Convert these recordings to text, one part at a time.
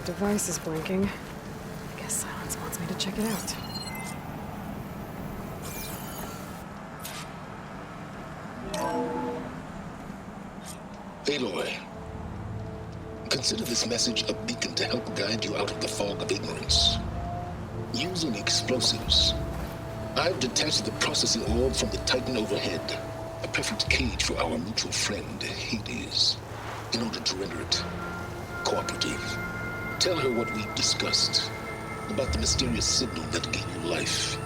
The device is blinking. I guess Silence wants me to check it out. Aloy, consider this message a beacon to help guide you out of the fog of ignorance. Using explosives, I've detached the processing orb from the Titan overhead, a perfect cage for our mutual friend, Hades, in order to render it cooperative. Tell her what we discussed about the mysterious signal that gave you life.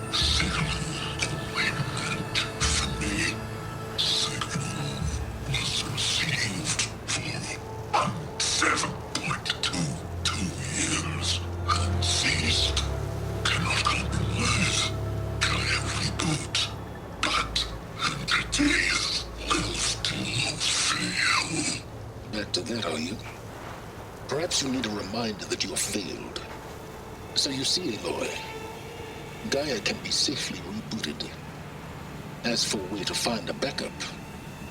Back to that, are you? Perhaps you need a reminder that you have failed. So you see, Aloy, Gaia can be safely rebooted. As for where to find a backup,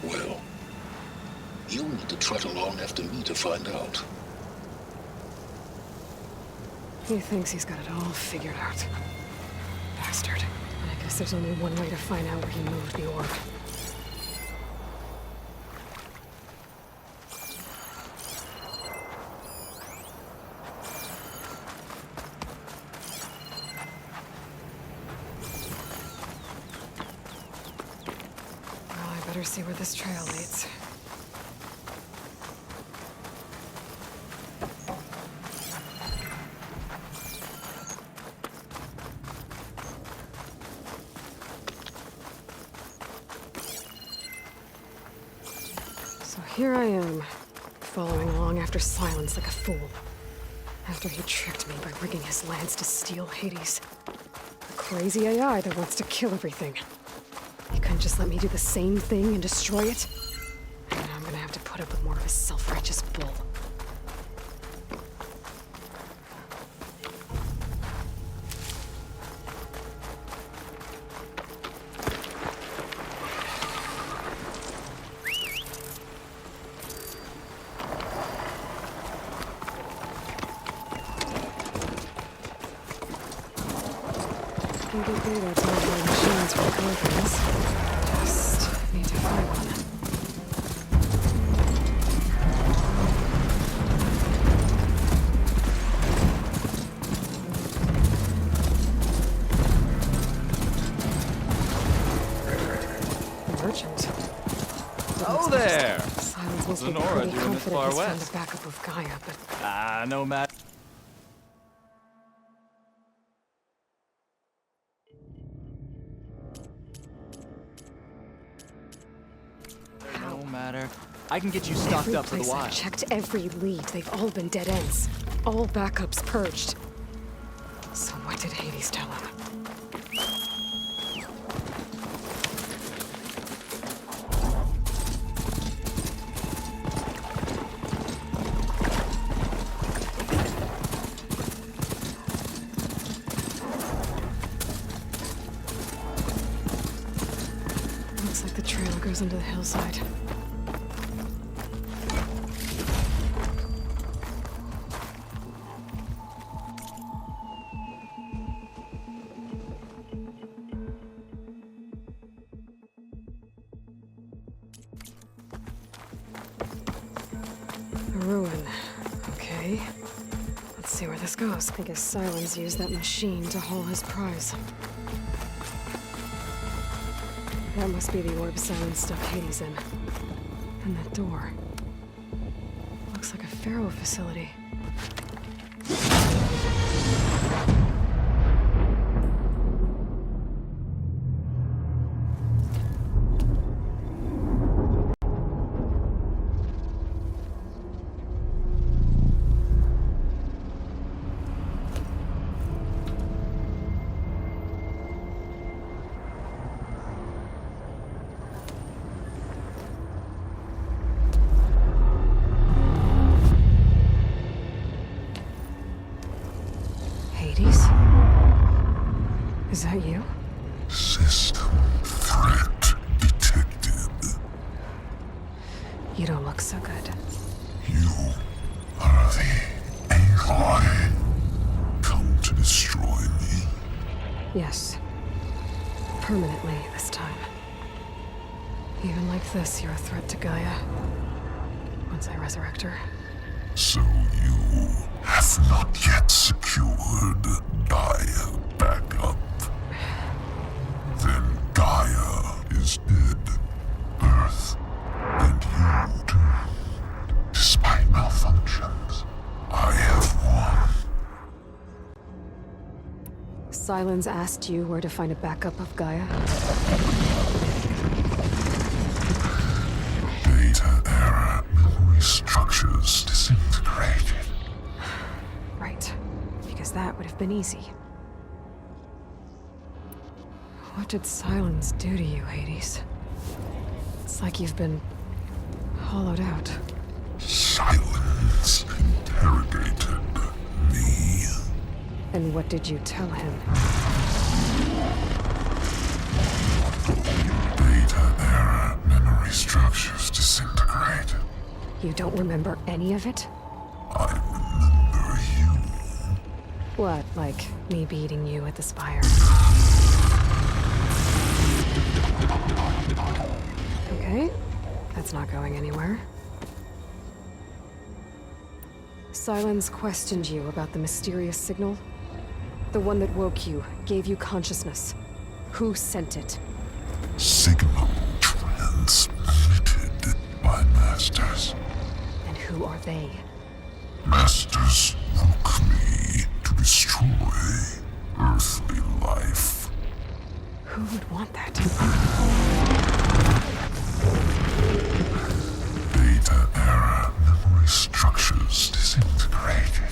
well, you'll need to trot along after me to find out. He thinks he's got it all figured out. Bastard. I guess there's only one way to find out where he moved the orb. Better see where this trail leads. So here I am, following along after Silence like a fool. After he tricked me by rigging his lance to steal Hades. A crazy AI that wants to kill everything. He couldn't just let me do the same thing and destroy it? And now I'm gonna have to put up with more of his self-righteous bull. Can get data to all my machines for programs. Just need to find one. Merchant. Oh there! Silence must be Zenora pretty doing this confident far he's found west. a backup of Gaia, but No matter. No matter. I can get you stocked every up for the place I've wild. checked every lead. They've all been dead ends. All backups purged. So what did Hades tell him? Looks like the trail goes into the hillside. A ruin. Okay. Let's see where this goes. I guess Silence used that machine to haul his prize. That must be the orb Silence stuck Hades in. And that door. Looks like a Pharaoh facility. Hades? Is that you? System threat detected. You don't look so good. You are the Aloy Yes. Permanently this time. Even like this, you're a threat to Gaia. Once I resurrect her. So you have not yet secured Gaia back up. Then Gaia is dead. Earth and you too. Despite malfunctions, I have won. Sylens asked you where to find a backup of Gaia? Data era memory structures disintegrated. Right. Because that would have been easy. What did Sylens do to you, Hades? It's like you've been hollowed out. Silence interrogated me. And what did you tell him? Data era memory structures disintegrated. You don't remember any of it? I remember you. What, like me beating you at the Spire? Okay, that's not going anywhere. Sylens questioned you about the mysterious signal. The one that woke you, gave you consciousness. Who sent it? Signal transmitted by masters. And who are they? Masters woke me to destroy earthly life. Who would want that? Data era memory structures disintegrated.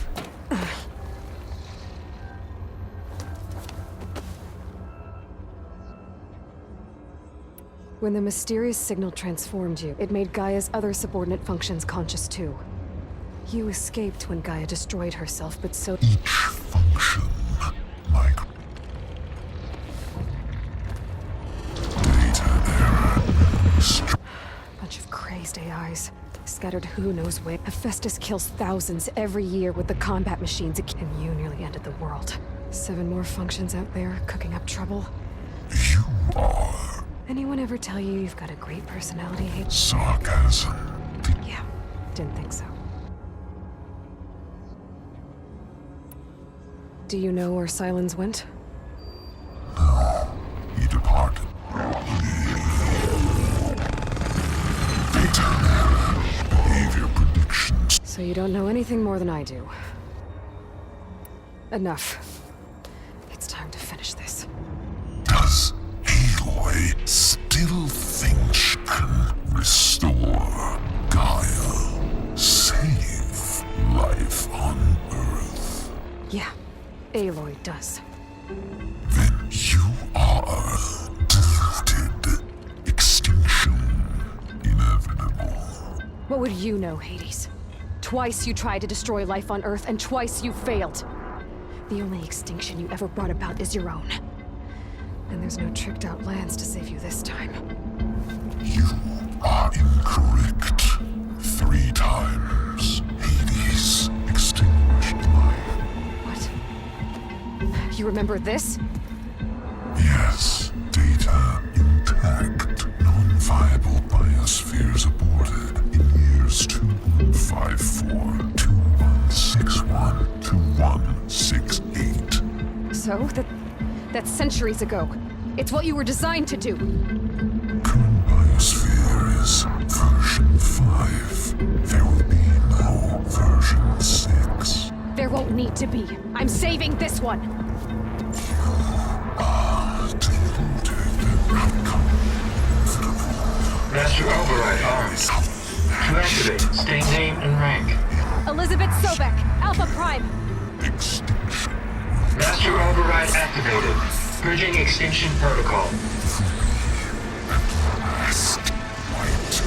When the mysterious signal transformed you, it made Gaia's other subordinate functions conscious too. You escaped when Gaia destroyed herself, but so... Each function like data era memory structures. Bunch of crazed AIs. Scattered who knows where. Hephaestus kills thousands every year with the combat machines, and you nearly ended the world. 7 more functions out there, cooking up trouble. You are Anyone ever tell you you've got a great personality, Hades? sarcasm. Yeah, didn't think so. Do you know where Sylens went? He departed. Data era behavior predictions. So you don't know anything more than I do. Enough. It's time to finish this. Does Aloy still think she can restore Gaia? Save life on Earth? Yeah, Aloy does. Then you are deluded. Extinction inevitable. What would you know, Hades? Twice you tried to destroy life on Earth, and twice you failed. The only extinction you ever brought about is your own. And there's no tricked-out lands to save you this time. You are incorrect. 3 times Hades extinguished life. What? You remember this? Yes, data intact. Non-viable biospheres aborted in years 2154, 2161, 2168. So, that's centuries ago. It's what you were designed to do. Current biosphere is version 5. There will be no version 6. There won't need to be. I'm saving this one. Deluded outcome inevitable. Master Override armed. To activate, state name and rank. Elizabeth Sobek, Alpha Prime. Extinction. Master Override activated. Bridging extinction protocol. Last white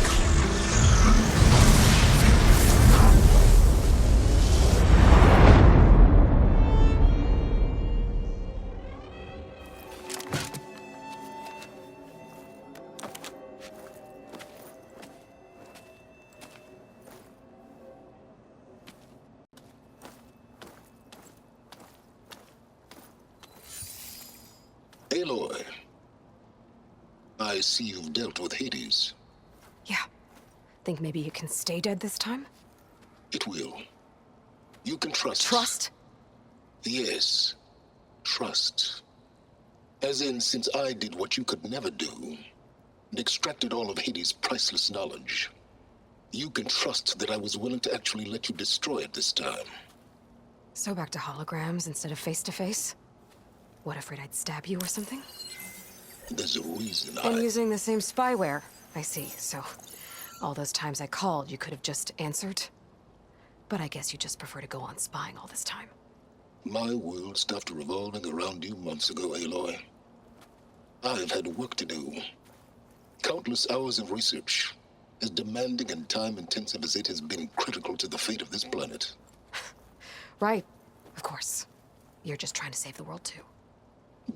Aloy, I see you've dealt with Hades. Yeah. Think maybe it can stay dead this time? It will. You can trust. Trust? Yes. Trust. As in, since I did what you could never do, and extracted all of Hades' priceless knowledge, you can trust that I was willing to actually let you destroy it this time. So back to holograms instead of face-to-face? What, afraid I'd stab you or something? There's a reason And using the same spyware. I see, so all those times I called, you could have just answered? But I guess you just prefer to go on spying all this time. My world stopped revolving around you months ago, Aloy. I've had work to do. Countless hours of research, as demanding and time-intensive as it has been critical to the fate of this planet. Right, of course. You're just trying to save the world too.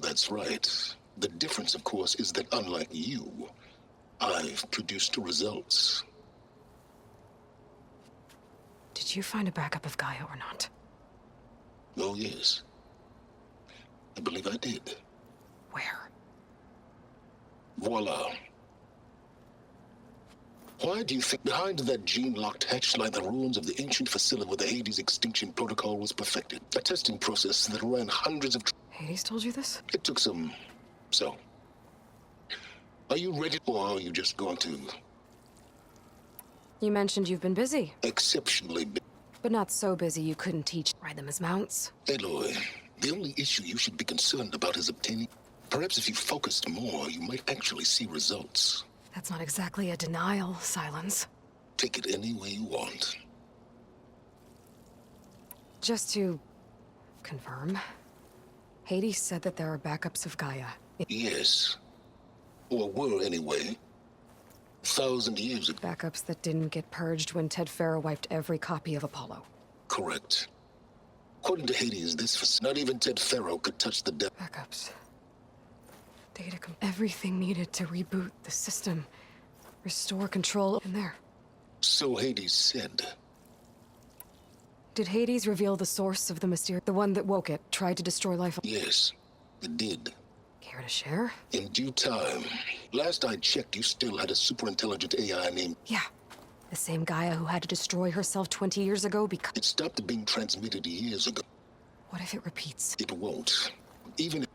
That's right. The difference, of course, is that unlike you, I've produced results. Did you find a backup of Gaia or not? Oh, yes. I believe I did. Where? Voila. Why do you think behind that gene-locked hatch lie the ruins of the ancient facility where the Hades extinction protocol was perfected? A testing process that ran hundreds of... Hades told you this? It took some... So... Are you ready, or are you just going to... You mentioned you've been busy, exceptionally big? but not so busy you couldn't ride them as mounts. Aloy, the only issue you should be concerned about is obtaining... Perhaps if you focused more, you might actually see results. That's not exactly a denial, Silence. Take it any way you want. Just to confirm, Hades said that there are backups of Gaia. Yes. Or were, anyway. 1,000 years ago. Backups that didn't get purged when Ted Farrow wiped every copy of Apollo. Correct. According to Hades, not even Ted Farrow could touch the depth. Backups. Everything needed to reboot the system. Restore control in there. So Hades said. Did Hades reveal the source of the mysterious... The one that woke it, tried to destroy life? Yes, it did. Care to share? In due time. Last I checked, you still had a super-intelligent AI named... Yeah. The same Gaia who had to destroy herself 20 years ago because... It stopped being transmitted years ago. What if it repeats? It won't. Even if...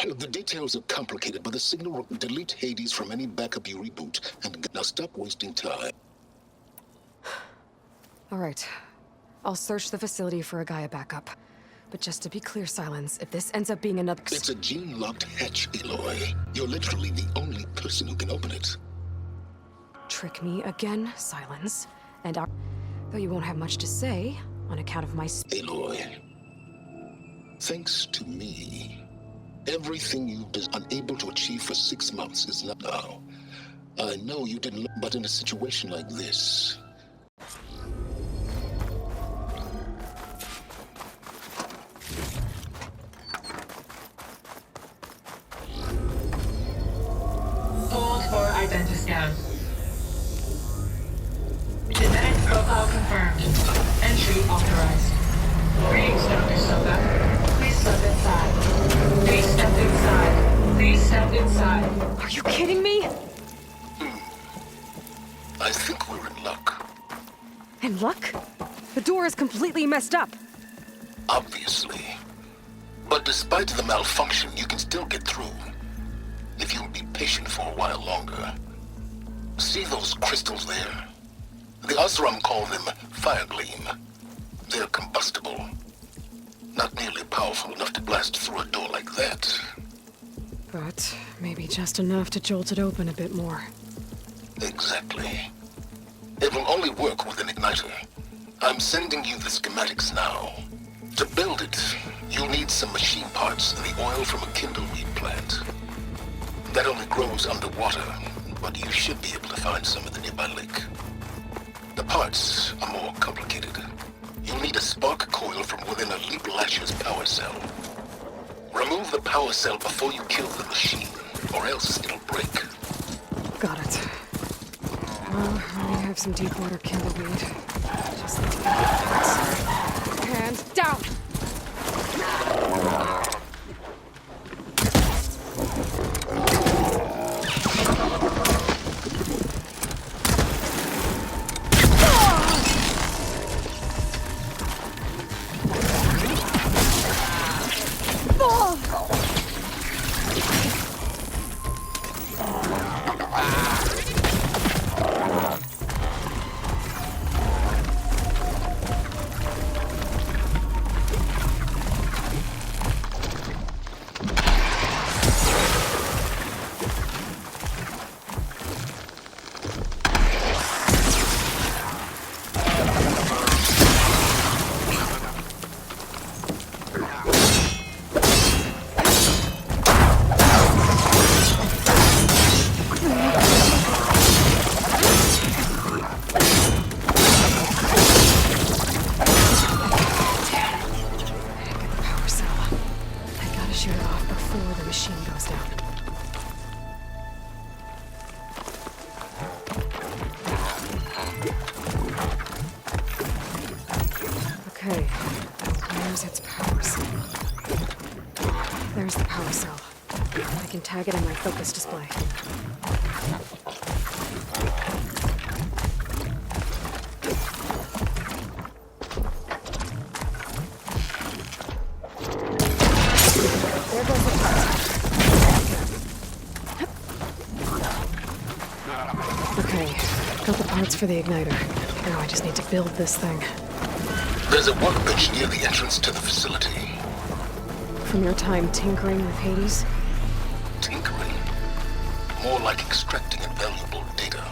The details are complicated, but the signal will delete Hades from any backup you reboot. And now stop wasting time. All right. I'll search the facility for a Gaia backup. But just to be clear, Silence, if this ends up being another... It's a gene-locked hatch, Aloy. You're literally the only person who can open it. Trick me again, Silence. And though you won't have much to say, on account of my... Aloy, thanks to me, everything you've been unable to achieve for 6 months is not now. I know you didn't, but in a situation like this... Hold for identiscan. Genetic profile confirmed. Entry authorized. Greetings, Dr. Soka. Please step inside. Please step inside. Please step inside. Are you kidding me? I think we're in luck. In luck? The door is completely messed up. Obviously. But despite the malfunction, you can still get through. If you'll be patient for a while longer. See those crystals there? The Osram call them fire gleam. They're combustible. Not nearly powerful enough to blast through a door like that. But maybe just enough to jolt it open a bit more. Exactly. It will only work with an igniter. I'm sending you the schematics now. To build it, you'll need some machine parts and the oil from a kindleweed plant. That only grows underwater, but you should be able to find some in the nearby lake. The parts are more complicated. You'll need a spark coil from within a Leap Lasher's power cell. Remove the power cell before you kill the machine, or else it'll break. Got it. Well, I have some deep water kindleweed. Just need to get the parts. Hands down! before the machine goes down. Okay, where's its power cell? There's the power cell. I can tag it in my focus display. There goes the power. Okay, got the parts for the igniter. Now I just need to build this thing. There's a workbench near the entrance to the facility. From your time tinkering with Hades? Tinkering? More like extracting invaluable data.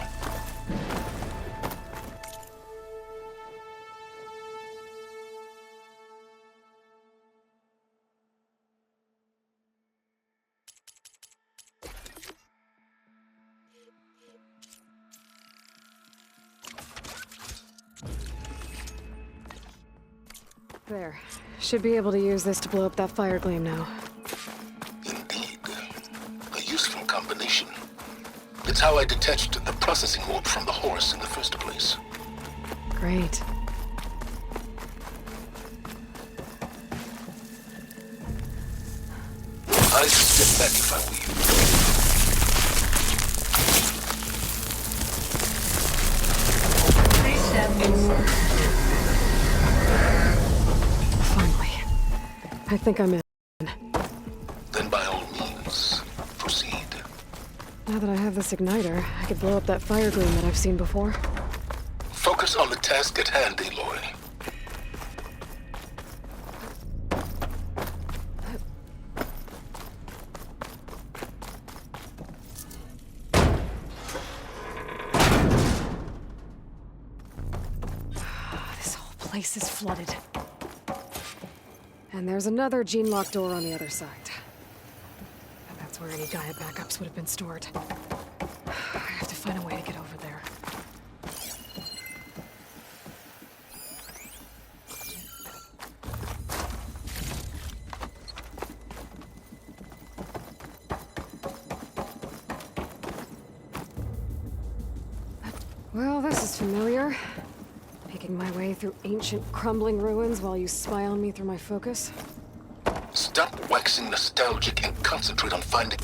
There. Should be able to use this to blow up that fire gleam now. Indeed. A useful combination. It's how I detached the processing orb from the horse in the first place. Great. I'd step back if I were you. Please step inside. Finally. I think I'm in. Then by all means, proceed. Now that I have this igniter, I could blow up that fire gleam that I've seen before. Focus on the task at hand, Aloy. This whole place is flooded. And there's another gene lock door on the other side. And that's where any Gaia backups would have been stored. I have to find a way to get over there. Well, this is familiar. Making my way through ancient, crumbling ruins while you spy on me through my focus. Stop waxing nostalgic and concentrate on finding...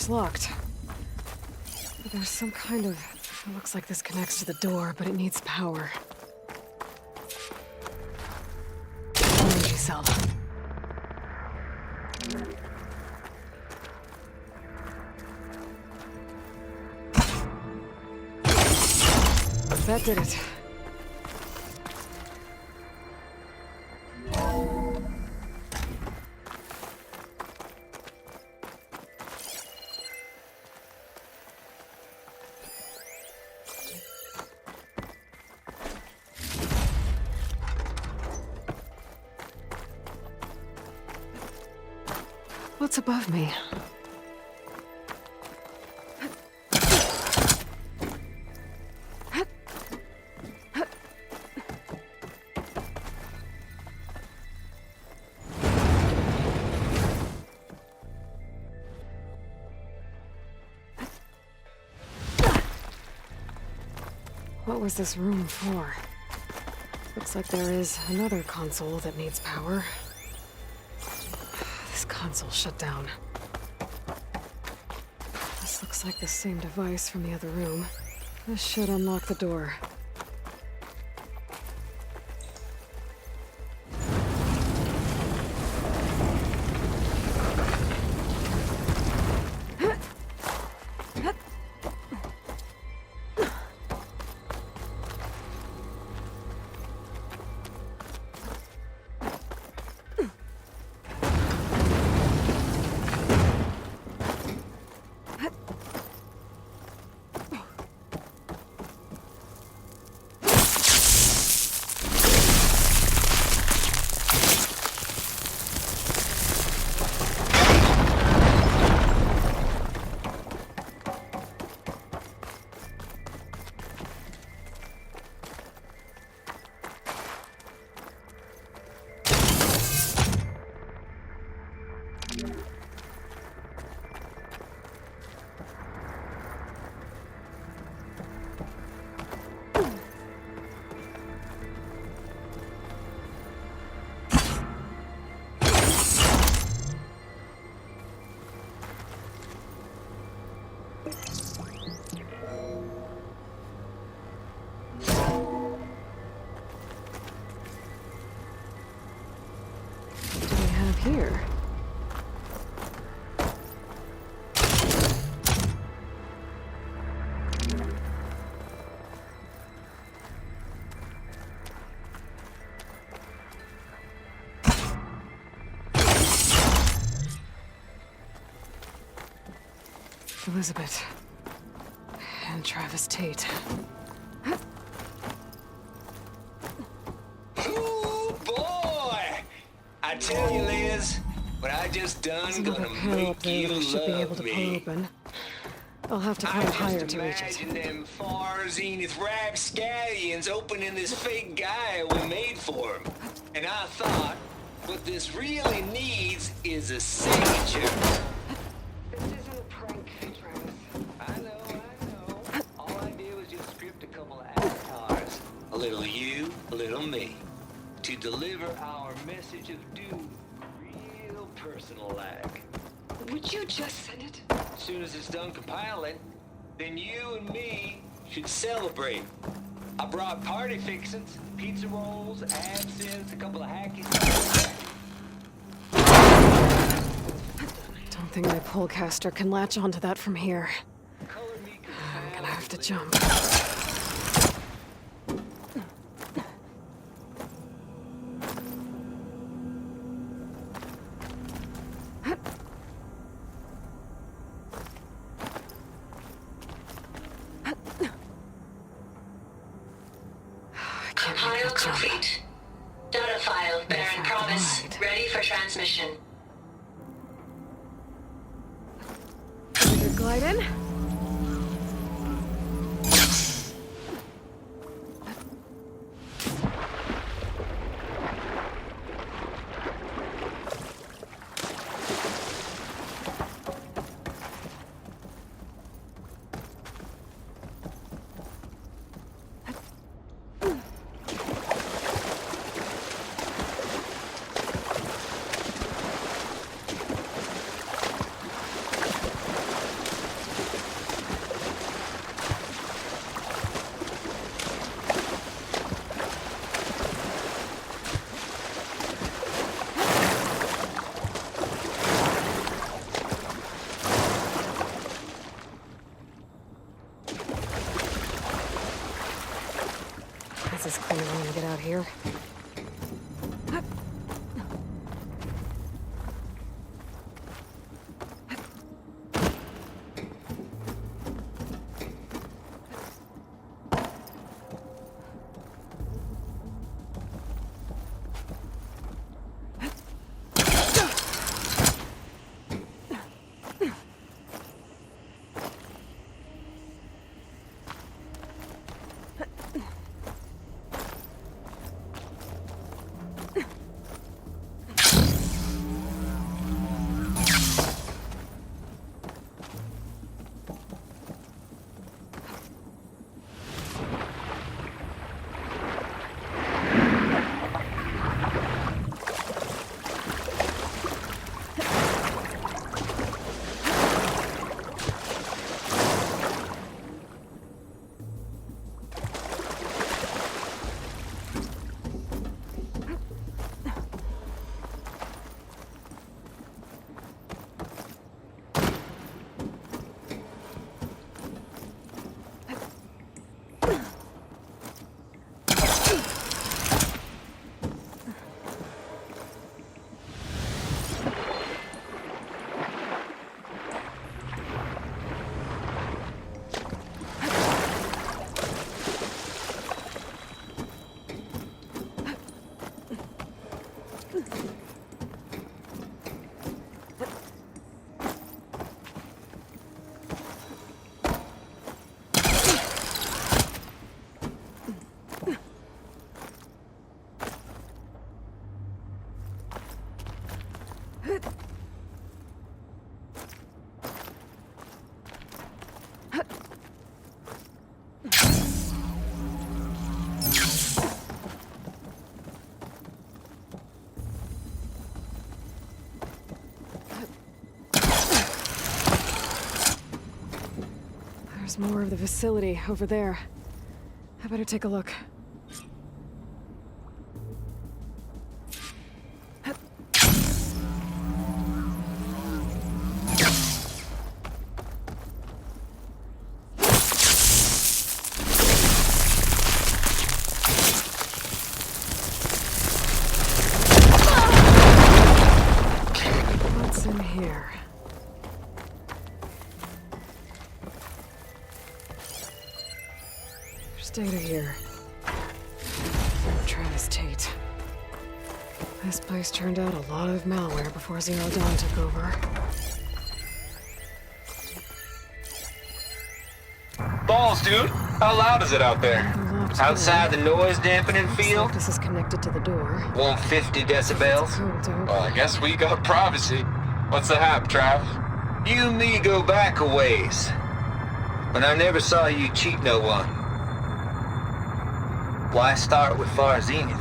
It's locked. But there's some kind of... It looks like this connects to the door, but it needs power. Energy cell. That did it. What's above me? What was this room for? Looks like there is another console that needs power. This console shut down. This looks like the same device from the other room. This should unlock the door. What do we have here? Elizabeth. And Travis Tate. Ooh, boy! I tell you, Liz, what I just done There's another gonna panel up make there you that I should be able love to pull me. open. I'll have to I climb just higher to reach it. imagine them far zenith rapscallions opening this fake guy we made for him. And I thought, what this really needs is a signature. This isn't a prank, Travis. I know. All I did was just script a couple of avatars. A little you, a little me. To deliver our message of doom real personal-like. Would you just send it? As soon as it's done compiling, then you and me should celebrate. I brought party fixins, pizza rolls, absinthe, a couple of hackies. Don't think my polecaster can latch onto that from here. Color me I'm gonna have to jump. I can't make Compile that jump. complete. Data file, Baron Left, Promise, right. ready for transmission. You're gliding? This is cleaner when we get out here. There's more of the facility over there. I better take a look. What's in here? There's data here. Travis Tate. This place turned out a lot of malware before Zero Dawn took over. Balls, dude. How loud is it out there? The locked Outside the door. noise dampening Looks field? like this is connected to the door. 150 decibels? Code dope. Well, I guess we got privacy. What's the hap, Trav? You and me go back a ways. But I never saw you cheat no one. Why start with Far Zenith?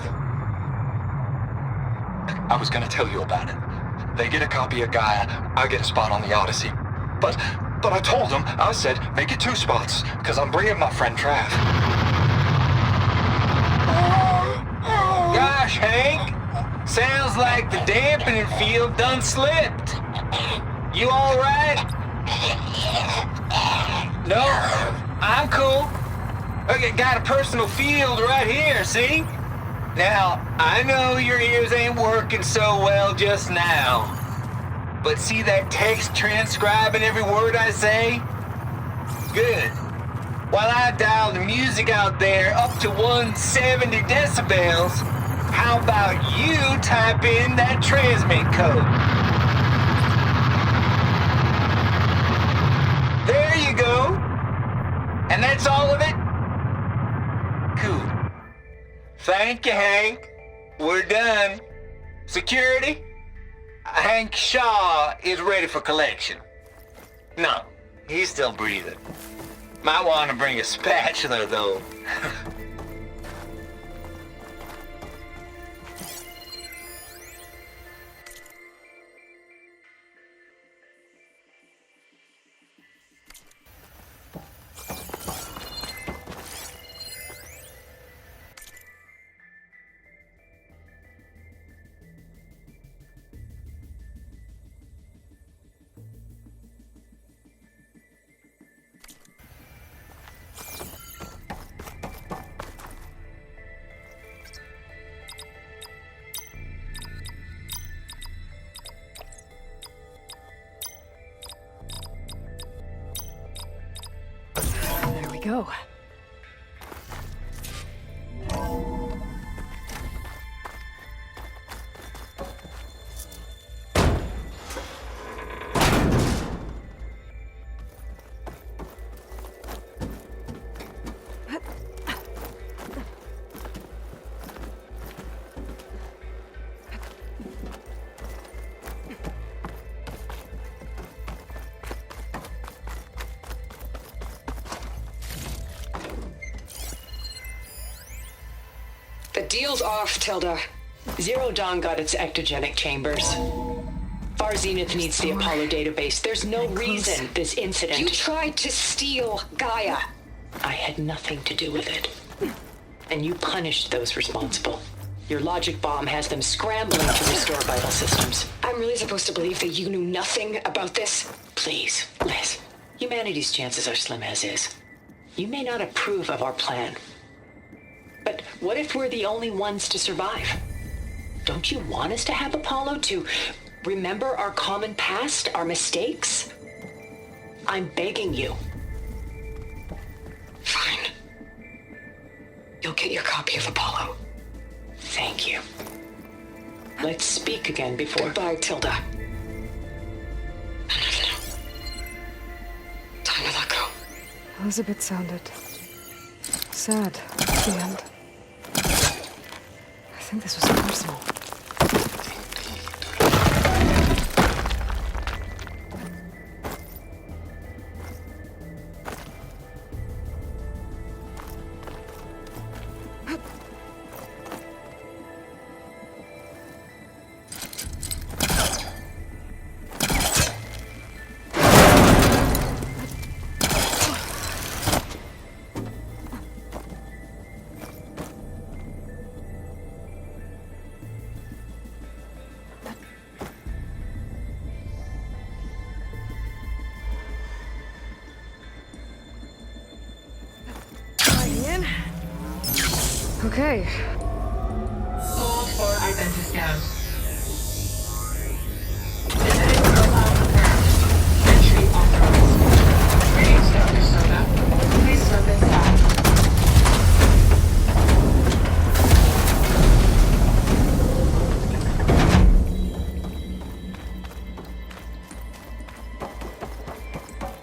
I was gonna tell you about it. They get a copy of Gaia, I get a spot on the Odyssey. But I told them, I said, make it 2 spots, because I'm bringing my friend Trav. Gosh, Hank. Sounds like the dampening field done slipped. You alright? No? I'm cool. Okay, got a personal field right here, see? Now, I know your ears ain't working so well just now. But see that text transcribing every word I say? Good. While I dial the music out there up to 170 decibels, how about you type in that transmit code? There you go. And that's all of it? Cool. Thank you, Hank. We're done. Security? Hank Shaw is ready for collection. No, he's still breathing. Might want to bring a spatula, though. go. The deal's off, Tilda. Zero Dawn got its ectogenic chambers. Far Zenith needs the Apollo database. There's no reason this incident... You tried to steal Gaia. I had nothing to do with it. And you punished those responsible. Your logic bomb has them scrambling to restore vital systems. I'm really supposed to believe that you knew nothing about this? Please, Liz. Humanity's chances are slim as is. You may not approve of our plan. But what if we're the only ones to survive? Don't you want us to have Apollo to remember our common past, our mistakes? I'm begging you. Fine. You'll get your copy of Apollo. Thank you. Let's speak again before... Goodbye, Tilda. Time to let go. Elizabeth sounded sad at the end. I think this was personal. Okay. Hold for identiscan. Visiting profile confirmed. Entry authorized. Greetings, Dr. Soda. Please step inside.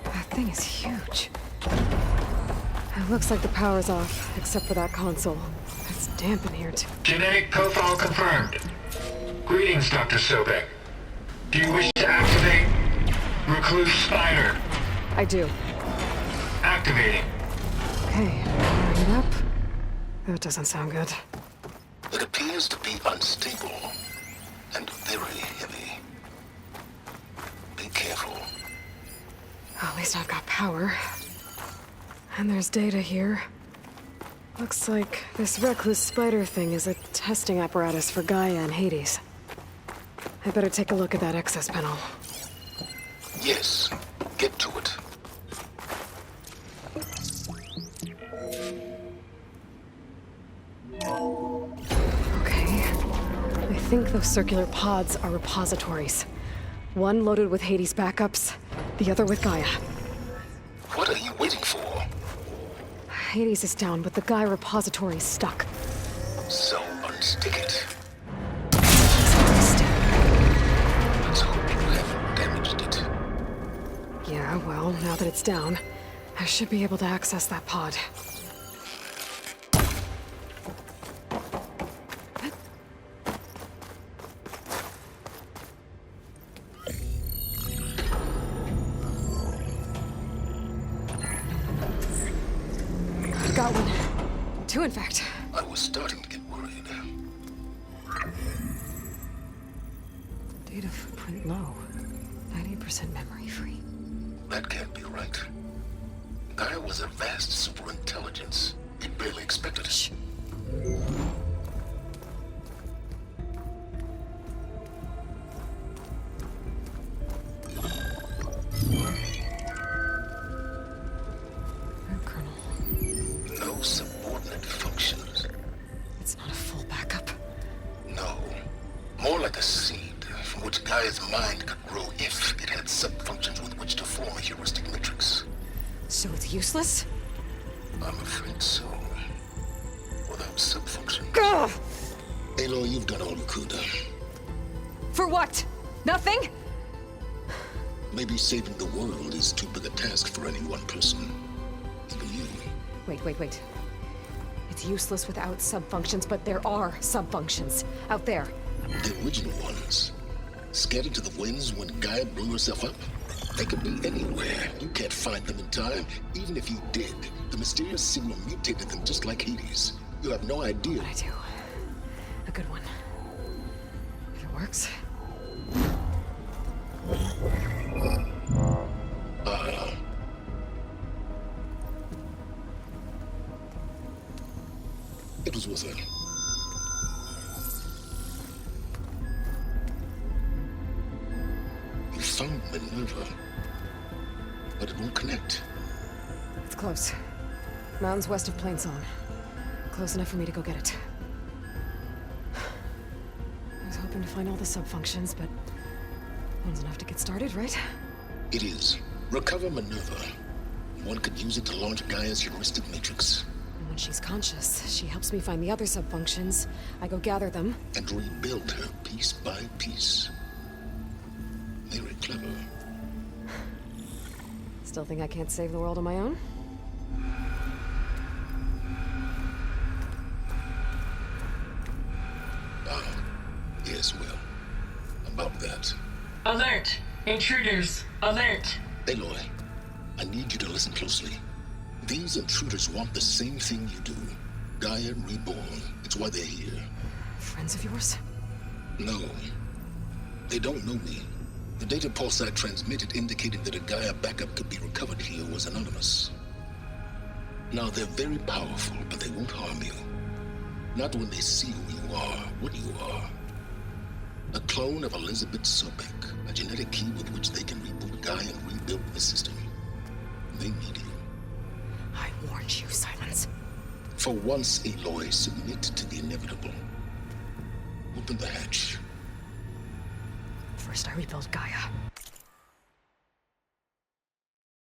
That thing is huge. It looks like the power's off, except for that console. It's damp in here, too. Genetic profile confirmed. Greetings, Dr. Sobek. Do you wish to activate Recluse Spider? I do. Activating. Okay, wiring it up. That doesn't sound good. It appears to be unstable and very heavy. Be careful. At least I've got power. And there's data here. Looks like this Recluse Spider thing is a testing apparatus for Gaia and Hades. I better take a look at that access panel. Yes, get to it. Okay. I think those circular pods are repositories. One loaded with Hades backups, the other with Gaia. What are you waiting for? Hades is down, but the Gaia repository is stuck. So unstick it. Stick. Let's hope you haven't damaged it. Yeah, well, now that it's down, I should be able to access that pod. I've got one. Two, in fact. I was starting to get worried. Data footprint low. 90% memory free. That can't be right. Gaia was a vast superintelligence. We barely expected it. Colonel. No subordinate functions. It's not a full backup. No. More like a seed from which Gaia's mind could grow if it had sub-functions with which to form a heuristic matrix. So it's useless? I'm afraid so. Without subfunction. Ugh! Aloy, you've done all you could. For what? Nothing? Maybe saving the world is too big a task for any one person. Even you. Wait. It's useless without subfunctions, but there are subfunctions out there. The original ones. Scattered to the winds when Gaia blew herself up? They could be anywhere. You can't find them in time. Even if you did, the mysterious signal mutated them just like Hades. You have no idea. But I do. A good one. If it works. It was worth it. You found Minerva, but it won't connect. It's close. Mountains west of Plainsong. Close enough for me to go get it. I was hoping to find all the subfunctions, but one's enough to get started, right? It is. Recover Minerva. One could use it to launch Gaia's heuristic matrix. And when she's conscious, she helps me find the other subfunctions. I go gather them. And rebuild her piece by piece. Very clever. Still think I can't save the world on my own? Yes, well, about that. Alert! Intruders! Alert! Aloy, I need you to listen closely. These intruders want the same thing you do. Gaia reborn. It's why they're here. Friends of yours? No. They don't know me. The data pulse I transmitted indicated that a Gaia backup could be recovered here was anonymous. Now, they're very powerful, but they won't harm you. Not when they see who you are, what you are. A clone of Elizabeth Sobek, a genetic key with which they can reboot Gaia and rebuild the system. They need you. I warned you, Silence. For once, Aloy, submit to the inevitable. Open the hatch. First I rebuild Gaia.